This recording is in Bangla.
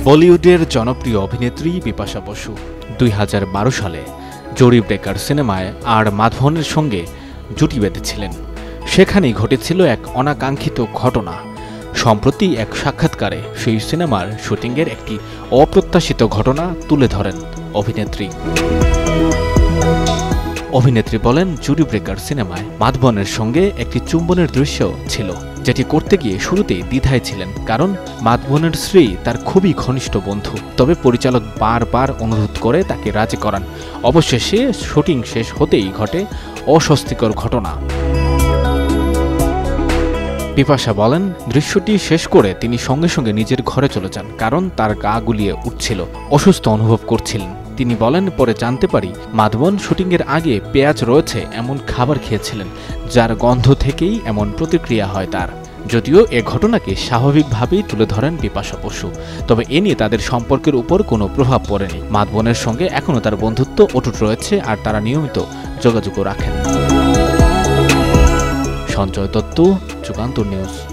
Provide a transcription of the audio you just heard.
বলিউডের জনপ্রিয় অভিনেত্রী বিপাশা বসু 2012 সালে জরি ব্রেকার সিনেমায় আর মাধবনের সঙ্গে জুটি বেঁধেছিলেন। সেখানেই ঘটেছিল এক অনাকাঙ্ক্ষিত ঘটনা। সম্প্রতি এক সাক্ষাৎকারে সেই সিনেমার শুটিংয়ের একটি অপ্রত্যাশিত ঘটনা তুলে ধরেন অভিনেত্রী বলেন, জুরি ব্রেকার সিনেমায় মাধবনের সঙ্গে একটি চুম্বনের দৃশ্য ছিল, যেটি করতে গিয়ে শুরুতেই দ্বিধায় ছিলেন, কারণ মাধবনের স্ত্রী তার খুবই ঘনিষ্ঠ বন্ধু। তবে পরিচালক বারবার অনুরোধ করে তাকে রাজি করান। অবশেষে শুটিং শেষ হতেই ঘটে অস্বস্তিকর ঘটনা। বিপাশা বলেন, দৃশ্যটি শেষ করে তিনি সঙ্গে সঙ্গে নিজের ঘরে চলে যান, কারণ তার গা গুলিয়ে উঠছিল, অসুস্থ অনুভব করছিলেন। তিনি বলেন, পরে জানতে পারি মাধবন শুটিংয়ের আগে পেঁয়াজ রয়েছে এমন খাবার খেয়েছিলেন, যার গন্ধ থেকেই এমন প্রতিক্রিয়া হয় তার। যদিও এ ঘটনাকে স্বাভাবিকভাবেই তুলে ধরেন বিপাশা বসু, তবে এ নিয়ে তাদের সম্পর্কের উপর কোনো প্রভাব পড়েনি। মাধবনের সঙ্গে এখনও তার বন্ধুত্ব অটুট রয়েছে, আর তারা নিয়মিত যোগাযোগও রাখেন। সঞ্জয় দত্ত, যুগান্তর নিউজ।